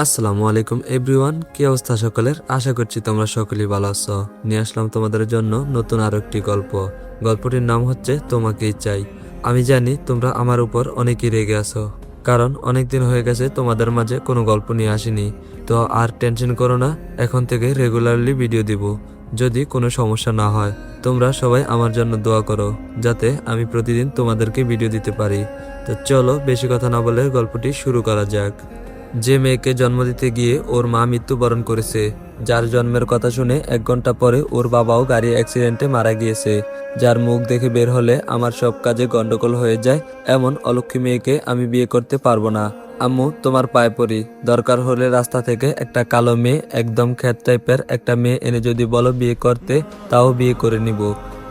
আসসালামু আলাইকুম এভরিওয়ান, কি অবস্থা সকলের? আশা করছি তোমরা সকলেই ভালো আছো। নিয়ে আসলাম তোমাদের জন্য নতুন আরো একটি গল্প। গল্পটির নাম হচ্ছে তোমাকেই চাই। আমি জানি তোমরা আমার উপর অনেকই রেগে আছো, কারণ অনেকদিন হয়ে গেছে তোমাদের মাঝে কোনো গল্প নিয়ে আসিনি। তো আর টেনশন করো না, এখন থেকে রেগুলারলি ভিডিও দিব। যদি কোনো সমস্যা না হয়, তোমরা সবাই আমার জন্য দোয়া করো, যাতে আমি প্রতিদিন তোমাদেরকে ভিডিও দিতে পারি। তো চলো বেশি কথা না বলে গল্পটি শুরু করা যাক। যে মেয়েকে জন্ম দিতে গিয়ে ওর মা মৃত্যুবরণ করেছে, যার জন্মের কথা শুনে 1 ঘন্টা পরে ওর বাবাও গাড়ি অ্যাক্সিডেন্টে মারা গিয়েছে, যার মুখ দেখে বের হলে আমার সব কাজে গন্ডগোল হয়ে যায়, এমন অলক্ষী মেয়েকে আমি বিয়ে করতে পারবো না। আম্মু, তোমার পায়ে পড়ি, দরকার হলে রাস্তা থেকে একটা কালো মেয়ে, একদম খ্যাত টাইপের একটা মেয়ে এনে যদি বলো বিয়ে করতে, তাও বিয়ে করে নিব,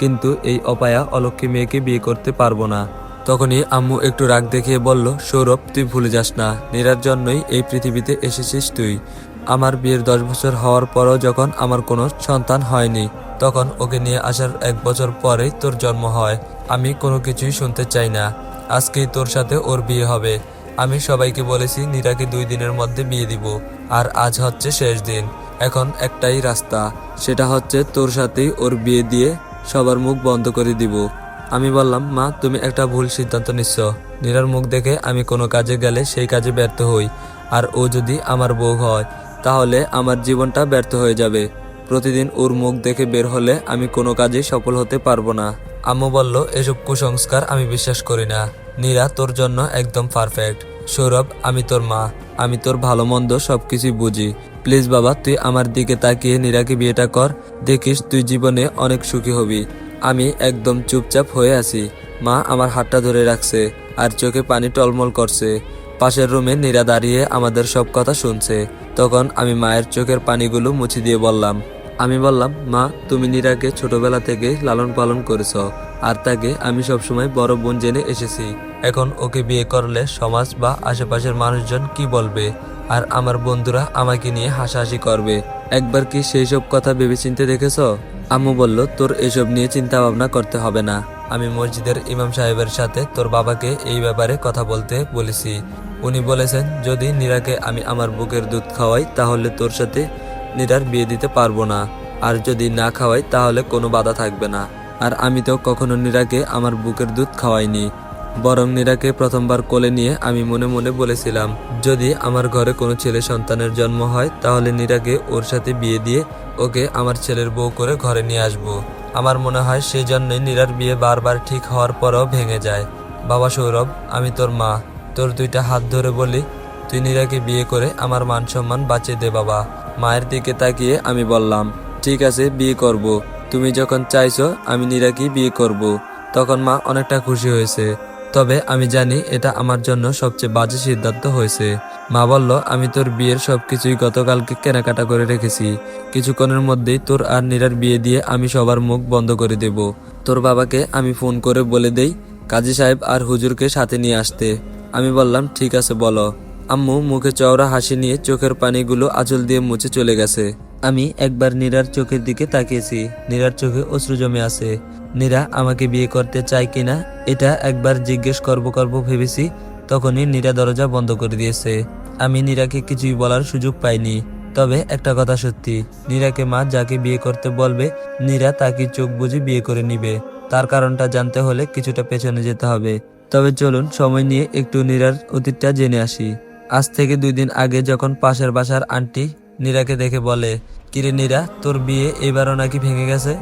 কিন্তু এই অপায়া অলক্ষী মেয়েকে বিয়ে করতে পারবো না। তখনই আম্মু একটু রাগ দেখিয়ে বলল, সৌরভ, তুই ভুলে যাস না, নীরার জন্যই এই পৃথিবীতে এসেছিস তুই। আমার বিয়ের 10 বছর হওয়ার পরও যখন আমার কোনো সন্তান হয়নি, তখন ওকে নিয়ে আসার 1 বছর পরেই তোর জন্ম হয়। আমি কোনো কিছুই শুনতে চাই না। আজকেই তোর সাথে ওর বিয়ে হবে। আমি সবাইকে বলেছি নীরাকে 2 দিনের মধ্যে বিয়ে দিব, আর আজ হচ্ছে শেষ দিন। এখন একটাই রাস্তা, সেটা হচ্ছে তোর সাথেই ওর বিয়ে দিয়ে সবার মুখ বন্ধ করে দিব। আমি বললাম, মা, তুমি একটা ভুল সিদ্ধান্ত নিচ্ছ। নীরার মুখ দেখে আমি কোনো কাজে গেলে সেই কাজে ব্যর্থ হই, আর ও যদি আমার বউ হয়, তাহলে আমার জীবনটা ব্যর্থ হয়ে যাবে। প্রতিদিন ওর মুখ দেখে বের হলে আমি কোনো কাজে সফল হতে পারবো না। আম্মু বলল, এসব কুসংস্কার আমি বিশ্বাস করি না। নীরা তোর জন্য একদম পারফেক্ট। সৌরভ, আমি তোর মা, আমি তোর ভালো মন্দ সবকিছুই বুঝি। প্লিজ বাবা, তুই আমার দিকে তাকিয়ে নীরাকে বিয়েটা কর, দেখিস তুই জীবনে অনেক সুখী হবি। আমি একদম চুপচাপ হয়ে আছি। মা আমার হাতটা ধরে রাখছে আর চোখে পানি টলমল করছে। পাশের রুমে নীরা দাঁড়িয়ে আমাদের সব কথা শুনছে। তখন আমি মায়ের চোখের পানিগুলো মুছে দিয়ে বললাম, মা, তুমি নীরাকে ছোটবেলা থেকে লালন পালন করেছ, আর তাকে আমি সবসময় বড় বোন জেনে এসেছি। এখন ওকে বিয়ে করলে সমাজ বা আশেপাশের মানুষজন কি বলবে, আর আমার বন্ধুরা আমাকে নিয়ে হাসাহাসি করবে। একবার কি সেই সব কথা ভেবেচিন্তে দেখেছ? আম্মু বলল, তোর এসব নিয়ে চিন্তা ভাবনা করতে হবে না। আমি মসজিদের ইমাম সাহেবের সাথে তোর বাবাকে এই ব্যাপারে কথা বলতে বলেছি। উনি বলেছেন, যদি নীরাকে আমি আমার বুকের দুধ খাওয়াই, তাহলে তোর সাথে নীরার বিয়ে দিতে পারবো না, আর যদি না খাওয়াই তাহলে কোনো বাধা থাকবে না। আর আমি তো কখনো নীরাকে আমার বুকের দুধ খাওয়াইনি, বরং নীরাকে প্রথমবার কোলে নিয়ে আমি মনে মনে বলেছিলাম, যদি আমার ঘরে কোনো ছেলে সন্তানের জন্ম হয়, তাহলে নীরাকে ওর সাথে বিয়ে দিয়ে ওকে আমার ছেলের বউ করে ঘরে নিয়ে আসবো। আমার মনে হয় সেই জন্যই নীরার বিয়ে বারবার ঠিক হওয়ার পরেও ভেঙে যায়। বাবা সৌরভ, আমি তোর মা, তোর 2টা হাত ধরে বলি, তুই নীরাকে বিয়ে করে আমার মান সম্মান বাঁচিয়ে দে বাবা। মায়ের দিকে তাকিয়ে আমি বললাম, ঠিক আছে, বিয়ে করব। তুমি যখন চাইছো আমি নীরাকেই বিয়ে করব। তখন মা অনেকটা খুশি হয়েছে, তবে আমি জানি এটা আমার জন্য সবচেয়ে বাজে সিদ্ধান্ত হয়েছে। মা বলল, আমি তোর বিয়ের সবকিছুই গতকালকে কেনাকাটা করে রেখেছি। কিছুক্ষণের মধ্যেই তোর আর নীরার বিয়ে দিয়ে আমি সবার মুখ বন্ধ করে দেব। তোর বাবাকে আমি ফোন করে বলে দেই কাজী সাহেব আর হুজুরকে সাথে নিয়ে আসতে। আমি বললাম, ঠিক আছে, বলো। আম্মু মুখে চওড়া হাসি নিয়ে চোখের পানিগুলো আঁচল দিয়ে মুছে চলে গেছে। আমি একবার নীরার চোখের দিকে তাকিয়েছি। নীরার চোখে অশ্রু জমে আছে। নীরা আমাকে বিয়ে করতে চায় কিনা এটা একবার জিজ্ঞেস করব ভেবেছি, তখনই নীরা দরজা বন্ধ করে দিয়েছে। আমি নীরাকে কিছুই বলার সুযোগ পাইনি। তবে একটা কথা সত্যি, নীরাকে মা যাকে বিয়ে করতে বলবে, নীরা তাকে চোখ বুজে বিয়ে করে নিবে। তার কারণটা জানতে হলে কিছুটা পেছনে যেতে হবে। তবে চলুন সময় নিয়ে একটু নীরার অতীতটা জেনে আসি। আজ থেকে 2 দিন আগে যখন পাশের বাসার আন্টি নীরাকে দেখে বলে, কিরে নীরা, তোর বিয়ে এবারও নাকি ভেঙে গেছে,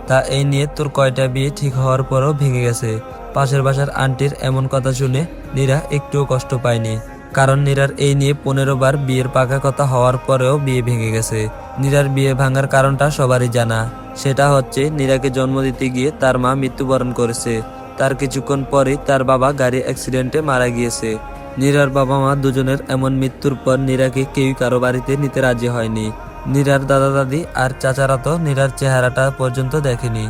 তা এই নিয়ে তোর কয়টা বিয়ে ঠিক হওয়ার পরও ভেঙে গেছে। পাশের বাসার আন্টির এমন কথা শুনে নীরা একটুও কষ্ট পায়নি, কারণ নীরার এই নিয়ে 15 বার বিয়ের পাকা কথা হওয়ার পরেও বিয়ে ভেঙে গেছে। নীরার বিয়ে ভাঙার কারণটা সবারই জানা, সেটা হচ্ছে নীরাকে জন্ম দিতে গিয়ে তার মা মৃত্যুবরণ করেছে। তার কিছুক্ষণ পরেই তার বাবা গাড়ি অ্যাক্সিডেন্টে মারা গিয়েছে। নীরার বাবা মা দুজনের এমন মৃত্যুর পর নীরাকে কেউই কারো বাড়িতে নিতে রাজি হয়নি। নীরার দাদা দাদি আর চাচারা তো নীরার চেহারাটা পর্যন্ত দেখেনি।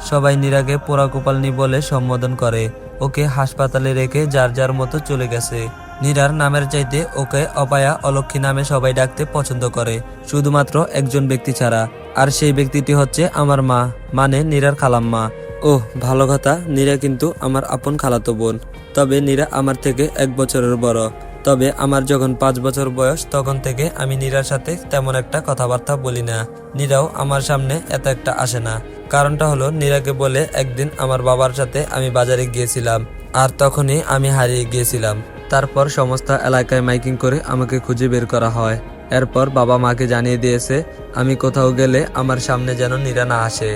সবাই নীরাকে পোড়া কোপালনি বলে সম্বোধন করে। ওকে হাসপাতালে রেখে যার যার মতো চলে গেছে। নীরার নামের চাইতে ওকে অপায়া, অলক্ষী নামে সবাই ডাকতে পছন্দ করে, শুধুমাত্র একজন ব্যক্তি ছাড়া, আর সেই ব্যক্তিটি হচ্ছে আমার মা, মানে নীরার খালাম্মা। ওহ, ভালো কথা, নীরা কিন্তু আমার আপন খালাতো বোন। তবে নীরা আমার থেকে 1 বছরের বড়, তবে আমার যখন 5 বছর বয়স তখন থেকে আমি নীরার সাথে তেমন একটা কথাবার্তা বলি না। নীরাও আমার সামনে এত একটা আসে না। কারণটা হলো নীরাকে বলে একদিন আমার বাবার সাথে আমি বাজারে গিয়েছিলাম, আর তখনই আমি হারিয়ে গিয়েছিলাম। তারপর সমস্ত এলাকায় মাইকিং করে আমাকে খুঁজে বের করা হয়। এরপর বাবা মাকে জানিয়ে দিয়েছে আমি কোথাও গেলে আমার সামনে যেন নীরা না আসে,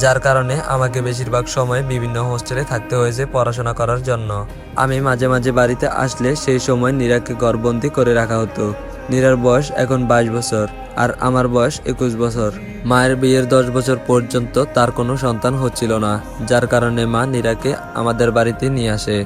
যার কারণে আমাকে বেশিরভাগ সময় বিভিন্ন হোস্টেলে থাকতে হয়েছে পড়াশোনা করার জন্য। আমি মাঝে মাঝে বাড়িতে আসলে সেই সময় নীরাকে ঘরবন্দি করে রাখা হতো। নীরার বয়স এখন 22 বছর আর আমার বয়স 21 বছর। মায়ের বিয়ের 10 বছর পর্যন্ত তার কোনো সন্তান হচ্ছিল না, যার কারণে মা নীরাকে আমাদের বাড়িতে নিয়ে আসে।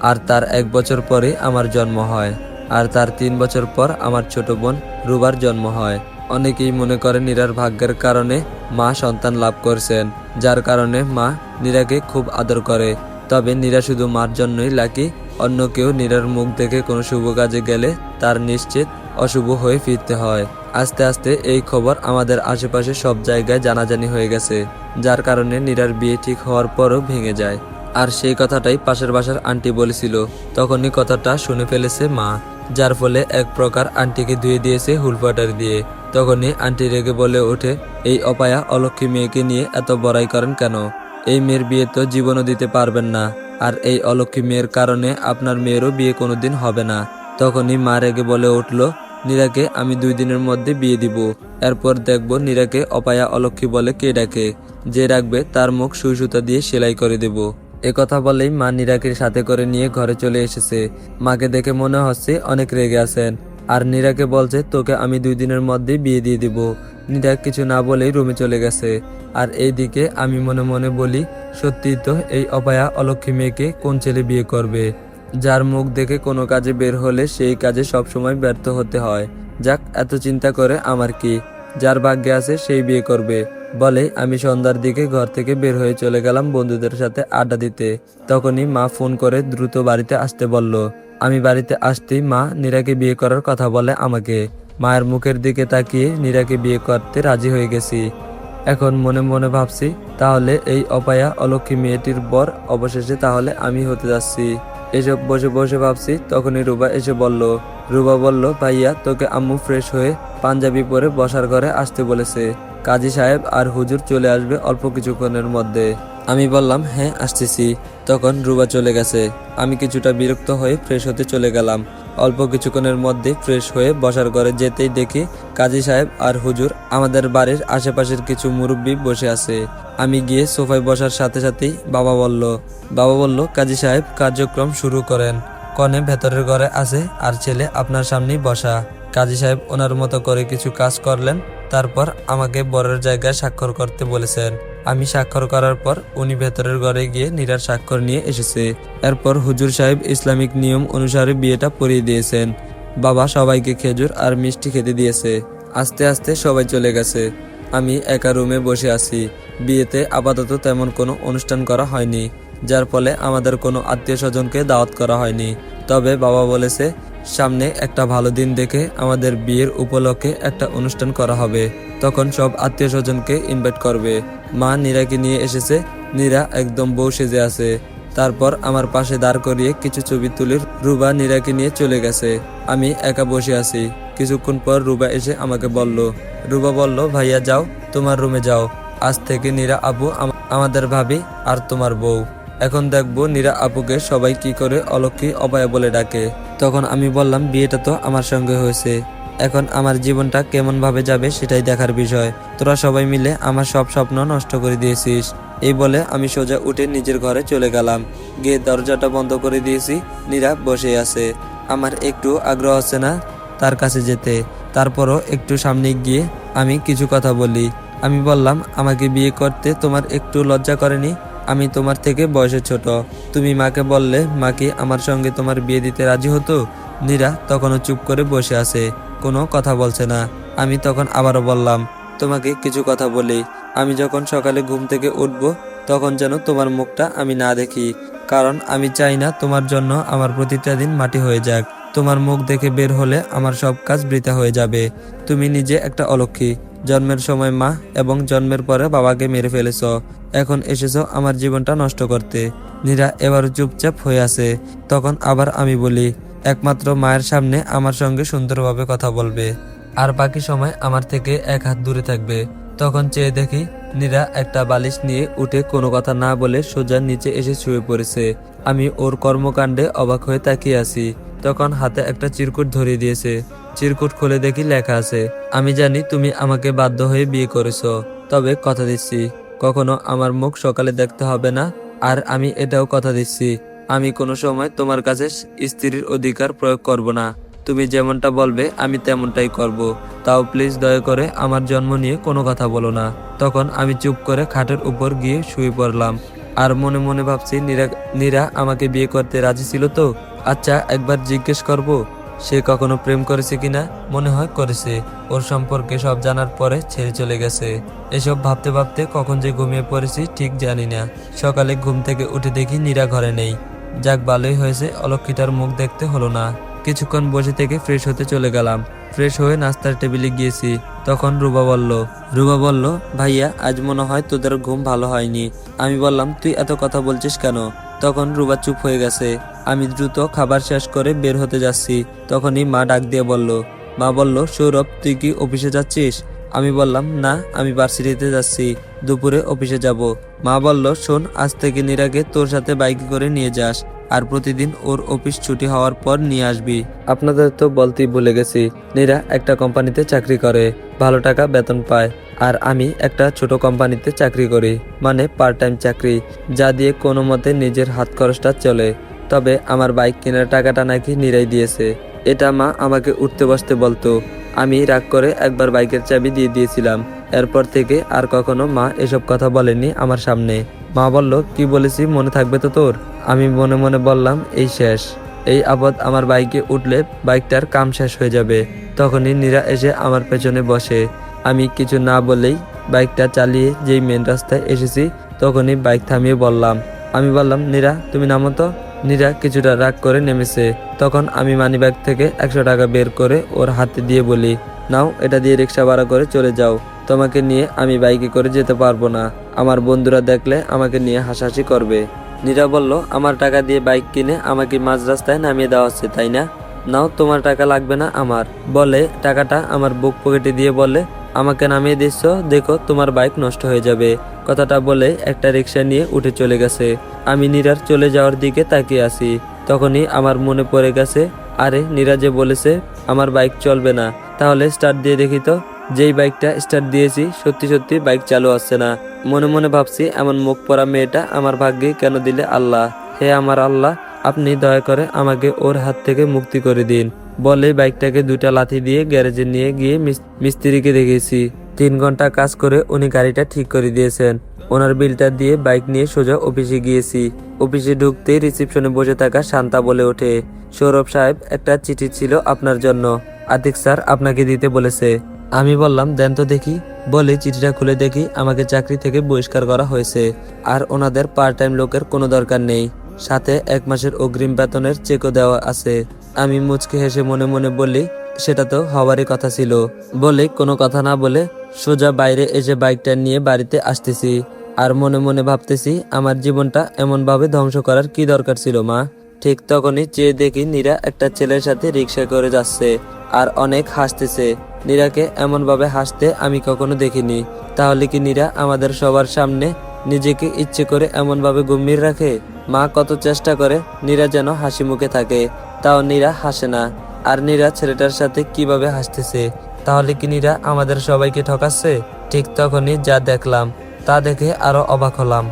আর তার 1 বছর পরে আমার জন্ম হয়, আর তার 3 বছর পর আমার ছোট বোন রুবার জন্ম হয়। অনেকেই মনে করে নীরার ভাগ্যের কারণে মা সন্তান লাভ করছেন, যার কারণে মা নীরাকে খুব আদর করে। তবে নীরা শুধু মার জন্যই লাকি। অন্য কেউ নীরার মুখ দেখে কোনো শুভ কাজে গেলে তার নিশ্চিত অশুভ হয়ে ফিরতে হয়। আস্তে আস্তে এই খবর আমাদের আশেপাশে সব জায়গায় জানাজানি হয়ে গেছে, যার কারণে নীরার বিয়ে ঠিক হওয়ার পরও ভেঙে যায়। আর সেই কথাটাই পাশের বাসার আন্টি বলেছিল, তখনই কথাটা শুনে ফেলেছে মা, যার ফলে এক প্রকার আন্টিকে ধুয়ে দিয়েছে হুলফাটার দিয়ে। তখনই আন্টি রেগে বলে ওঠে, এই অপায়া অলক্ষী মেয়েকে নিয়ে এত বড়াই করেন কেন? এই মেয়ের বিয়ে তো জীবনও দিতে পারবেন না, আর এই অলক্ষী মেয়ের কারণে আপনার মেয়েরও বিয়ে কোনোদিন হবে না। তখনই মা রেগে বলে উঠল, নীরাকে আমি 2 দিনের মধ্যে বিয়ে দিব। এরপর দেখব নীরাকে অপায়া অলক্ষী বলে কে ডাকে। যে ডাকবে তার মুখ সুই সুতা দিয়ে সেলাই করে দেব। কথা বলেই মা নীরাকে সাথে করে নিয়ে ঘরে চলে এসেছে। মাকে দেখে মনে হচ্ছে অনেক রেগে আছেন, আর নীরাকে বলছে তোকে আমি 2 দিনের মধ্যে বিয়ে দিয়ে দিব। নীরা কিছু না বলেই রুমে চলে গেছে। আর এইদিকে আমি মনে মনে বলি, সত্যি তো এই অপায়া অলক্ষী মেয়েকে কোন ছেলে বিয়ে করবে, যার মুখ দেখে কোনো কাজে বের হলে সেই কাজে সবসময় ব্যর্থ হতে হয়। যাক, এত চিন্তা করে আমার কি, যার ভাগ্যে আছে সেই বিয়ে করবে। বলে আমি সন্ধ্যার দিকে ঘর থেকে বের হয়ে চলে গেলাম বন্ধুদের সাথে আড্ডা দিতে। তখনই মা ফোন করে দ্রুত বাড়িতে আসতে বলল। আমি বাড়িতে আসতেই মা নীরাকে বিয়ে করার কথা বলে আমাকে। মায়ের মুখের দিকে তাকিয়ে নীরাকে বিয়ে করতে রাজি হয়ে গেছি। এখন মনে মনে ভাবছি, তাহলে এই অপায়া অলক্ষী মেয়েটির বর অবশেষে তাহলে আমি হতে যাচ্ছি। এসব বসে বসে ভাবছি, তখনই রুবা এসে বলল। রুবা বলল, ভাইয়া তোকে আম্মু ফ্রেশ হয়ে পাঞ্জাবি পরে বসার ঘরে আসতে বলেছে। কাজী সাহেব আর হুজুর চলে আসবে অল্প কিছুক্ষণের মধ্যে। আমি বললাম হ্যাঁ আসতেছি। তখন রুবা চলে গেছে। আমি কিছুটা বিরক্ত হয়ে ফ্রেশ হতে চলে গেলাম। অল্প কিছুক্ষণের মধ্যে ফ্রেশ হয়ে বসার ঘরে যেতেই দেখি কাজী সাহেব আর হুজুর আমাদের বাড়ির আশেপাশের কিছু মুরব্বি বসে আছে। আমি গিয়ে সোফায় বসার সাথে সাথেই বাবা বলল কাজী সাহেব কার্যক্রম শুরু করেন। কনে ভেতরের ঘরে আছে আর ছেলে আপনার সামনেই বসা। কাজী সাহেব ওনার মতো করে কিছু কাজ করলেন, তারপর আমাকে বরের জায়গায় স্বাক্ষর করতে বলেছেন। আমি স্বাক্ষর করার পর উনি ভেতরের ঘরে গিয়ে নীরার স্বাক্ষর নিয়ে এসেছে। এরপর হুজুর সাহেব ইসলামিক নিয়ম অনুসারে বিয়েটা পড়িয়ে দিয়েছেন। বাবা সবাইকে খেজুর আর মিষ্টি খেতে দিয়েছে। আস্তে আস্তে সবাই চলে গেছে। আমি একা রুমে বসে আছি। বিয়েতে আপাতত তেমন কোনো অনুষ্ঠান করা হয়নি, যার ফলে আমাদের কোনো আত্মীয় স্বজনকে দাওয়াত করা হয়নি। তবে বাবা বলেছে সামনে একটা ভালো দিন দেখে আমাদের বিয়ের উপলক্ষে একটা অনুষ্ঠান করা হবে, তখন সব আত্মীয় স্বজনকে ইনভাইট করবে। মা নীরাকে নিয়ে এসেছে। নীরা একদম বউ সেজে আছে। তারপর আমার পাশে দাঁড় করিয়ে কিছু ছবি তুলে রুবা নীরাকে নিয়ে চলে গেছে। আমি একা বসে আছি। কিছুক্ষণ পর রুবা এসে আমাকে বলল। রুবা বলল, ভাইয়া যাও, তোমার রুমে যাও। আজ থেকে নীরা আপু আমাদের ভাবি আর তোমার বউ। এখন দেখবো নীরা আপুকে সবাই কি করে অলক্ষী অপায়া বলে ডাকে। তখন আমি বললাম, বিয়েটা তো আমার সঙ্গে হয়েছে, এখন আমার জীবনটা কেমন ভাবে যাবে সেটাই দেখার বিষয়। তোরা সবাই মিলে আমার সব স্বপ্ন নষ্ট করে দিয়েছিস। এই বলে আমি সোজা উঠে নিজের ঘরে চলে গেলাম। গিয়ে দরজাটা বন্ধ করে দিয়েছি। নীরা বসে আছে। আমার একটু আগ্রহ হচ্ছে না তার কাছে যেতে। তারপরও একটু সামনে গিয়ে আমি কিছু কথা বলি। আমি বললাম, আমাকে বিয়ে করতে তোমার একটু লজ্জা করেনি? আমি তোমার থেকে বয়সে ছোট। তুমি মাকে বললে মা কি আমার সঙ্গে তোমার বিয়ে দিতে রাজি হতো? নীরা তখনও চুপ করে বসে আছে, কোনো কথা বলছে না। আমি তখন আবারও বললাম, তোমাকে কিছু কথা বলি। আমি যখন সকালে ঘুম থেকে উঠব তখন যেন তোমার মুখটা আমি না দেখি, কারণ আমি চাই না তোমার জন্য আমার প্রতিটা দিন মাটি হয়ে যাক। তোমার মুখ দেখে বের হলে আমার সব কাজ বৃথা হয়ে যাবে। তুমি নিজে একটা অলক্ষী। জন্মের সময় মা এবং জন্মের পরে বাবাকে মেরে ফেলেছ। এখন এসেছো আমার জীবনটা নষ্ট করতে। নীরা এবারও চুপচাপ হয়ে আছে। তখন আবার আমি বলি, একমাত্র মায়ের সামনে আমার সঙ্গে সুন্দরভাবে কথা বলবে, আর বাকি সময় আমার থেকে এক হাত দূরে থাকবে। তখন চেয়ে দেখি নীরা একটা বালিশ নিয়ে উঠে কোনো কথা না বলে সোজা নিচে এসে শুয়ে পড়েছে। আমি ওর কর্মকাণ্ডে অবাক হয়ে তাকিয়ে আছি। তখন হাতে একটা চিরকুট ধরিয়ে দিয়েছে। চিরকুট খুলে দেখি লেখা আছে, আমি জানি তুমি আমাকে বাধ্য হয়ে বিয়ে করেছো, তবে কথা দিচ্ছি কখনো আমার মুখ সকালে দেখতে হবে না। আর আমি এটাও কথা দিচ্ছি, আমি কোনো সময় তোমার কাছে স্ত্রীর অধিকার প্রয়োগ করব না। তুমি যেমনটা বলবে আমি তেমনটাই করব। তাও প্লিজ দয়া করে আমার জন্ম নিয়ে কোনো কথা বলো না। তখন আমি চুপ করে খাটের উপর গিয়ে শুয়ে পড়লাম। আর মনে মনে ভাবছি নীরা আমাকে বিয়ে করতে রাজি ছিল তো? আচ্ছা, একবার জিজ্ঞেস করব সে কখনো প্রেম করেছে কিনা। মনে হয় করেছে। ওর সম্পর্কে সব জানার পরে ছেড়ে চলে গেছে। এসব ভাবতে ভাবতে কখন যে ঘুমিয়ে পড়েছি ঠিক জানি না। সকালে ঘুম থেকে উঠে দেখি নীরা ঘরে নেই। যাক, ভালোই হয়েছে, অলক্ষিতার মুখ দেখতে হলো না। কিছুক্ষণ বসে থেকে ফ্রেশ হতে চলে গেলাম। ফ্রেশ হয়ে নাস্তার টেবিলে গিয়েছি। তখন রুবা বলল, ভাইয়া আজ মনে হয় তোদের ঘুম ভালো হয়নি। আমি বললাম, তুই এত কথা বলছিস কেন? তখন রুবা চুপ হয়ে গেছে। আমি দ্রুত খাবার শেষ করে বের হতে যাচ্ছি। তখনই মা ডাক দিয়ে বলল, সৌরভ তুই কি অফিসে যাচ্ছিস? আমি বললাম, না, আমি ভার্সিটিতে যাচ্ছি, দুপুরে অফিসে যাব। মা বলল, শোন, আজ থেকে নীরাকে তোর সাথে বাইকে করে নিয়ে যাস, আর প্রতিদিন ওর অফিস ছুটি হওয়ার পর নিয়ে আসবি। আপনাদের তো বলতেই ভুলে গেছি, নীরা একটা কোম্পানিতে চাকরি করে, ভালো টাকা বেতন পায়। আর আমি একটা ছোট কোম্পানিতে চাকরি করি, মানে পার্ট টাইম চাকরি, যা দিয়ে কোনো মতে নিজের হাত খরচটা চলে। তবে আমার বাইক কেনার টাকাটা নাকি নীরাই দিয়েছে। এটা মা আমাকে উঠতে বসতে বলতো। আমি রাগ করে একবার বাইকের চাবি দিয়ে দিয়েছিলাম। এরপর থেকে আর কখনো মা এসব কথা বলেনি আমার সামনে। মা বলল, কি বলেছি মনে থাকবে তো তোর? আমি মনে মনে বললাম, এই শেষ, এই আপদ আমার বাইকে উঠলে বাইকটার কাম শেষ হয়ে যাবে। তখনই নীরা এসে আমার পেছনে বসে। আমি কিছু না বলেই বাইকটা চালিয়ে যেই মেন রাস্তায় এসেছি তখনই বাইক থামিয়ে আমি বললাম, নীরা তুমি নামো তো। নীরা কিছুটা রাগ করে নেমেছে। তখন আমি মানিব্যাগ থেকে 100 টাকা বের করে ওর হাতে দিয়ে বলি, নাও, এটা দিয়ে রিক্সা ভাড়া করে চলে যাও। তোমাকে নিয়ে আমি বাইকে করে যেতে পারবো না, আমার বন্ধুরা দেখলে আমাকে নিয়ে হাসাহাসি করবে। নীরা বলল, আমার টাকা দিয়ে বাইক কিনে আমাকে মাঝ রাস্তায় নামিয়ে দেওয়া হচ্ছে, তাই না? নাও, তোমার টাকা লাগবে না আমার। বলে টাকাটা আমার বুক পকেটে দিয়ে বলে, আমাকে নামিয়ে দিচ্ছ, দেখো তোমার বাইক নষ্ট হয়ে যাবে। কথাটা বলে একটা রিক্সা নিয়ে উঠে চলে গেছে। আমি নীরার চলে যাওয়ার দিকে তাকিয়ে আছি। তখনই আমার মনে পড়ে গেছে, আরে নীরা যে বলেছে আমার বাইক চলবে না, তাহলে স্টার্ট দিয়ে দেখি তো। যেই বাইকটা স্টার্ট দিয়েছি সত্যি সত্যি বাইক চালু আসছে না। মনে মনে ভাবছি, এমন মুখ পড়া মেয়েটা আমার ভাগ্যে কেন দিলে আল্লাহ? হে আমার আল্লাহ, আপনি দয়া করে আমাকে ওর হাত থেকে মুক্তি করে দিন। বলে বাইকটাকে 2টা লাথি দিয়ে গ্যারেজে নিয়ে গিয়ে মিস্ত্রিকে দেখেছি। 3 ঘন্টা কাজ করে উনি গাড়িটা ঠিক করে দিয়েছেন। ওনার বিলটা দিয়ে বাইক নিয়ে সোজা অফিসে গিয়েছি। অফিসে ঢুকতেই রিসেপশনে বসে থাকা শান্তা বলে ওঠে, সৌরভ সাহেব, একটা চিঠি ছিল আপনার জন্য, আতিক স্যার আপনাকে দিতে বলেছে। আমি বললাম, দেন তো দেখি। বলে চিঠিটা খুলে দেখি আমাকে চাকরি থেকে বহিষ্কার করা হয়েছে, আর ওনাদের পার্ট টাইম লোকের কোনো দরকার নেই, সাথে 1 মাসের অগ্রিম বেতনের চেকও দেওয়া আছে। আমি মুচকে হেসে মনে মনে বলি, সেটা তো হওয়ারই কথা ছিল। বলে কোনো কথা না বলে সোজা বাইরে এসে বাইকটা নিয়ে বাড়িতে আসতেছি। আর মনে মনে ভাবতেছি, আমার জীবনটা এমনভাবে ধ্বংস করার কি দরকার ছিল মা? ঠিক তখনই চেয়ে দেখি নীরা একটা ছেলের সাথে রিক্সা করে যাচ্ছে, আর অনেক হাসতেছে। নীরাকে এমনভাবে হাসতে আমি কখনো দেখিনি। তাহলে কি নীরা আমাদের সবার সামনে নিজেকে ইচ্ছে করে এমনভাবে গম্ভীর রাখে? মা কত চেষ্টা করে নীরা যেন হাসি মুখে থাকে, তাও নীরা হাসে না। আর নীরা ছেলেটার সাথে কিভাবে হাসতেছে? তাহলে কি নীরা আমাদের সবাইকে ঠকাচ্ছে? ঠিক তখনই যা দেখলাম তা দেখে আরো অবাক হলাম।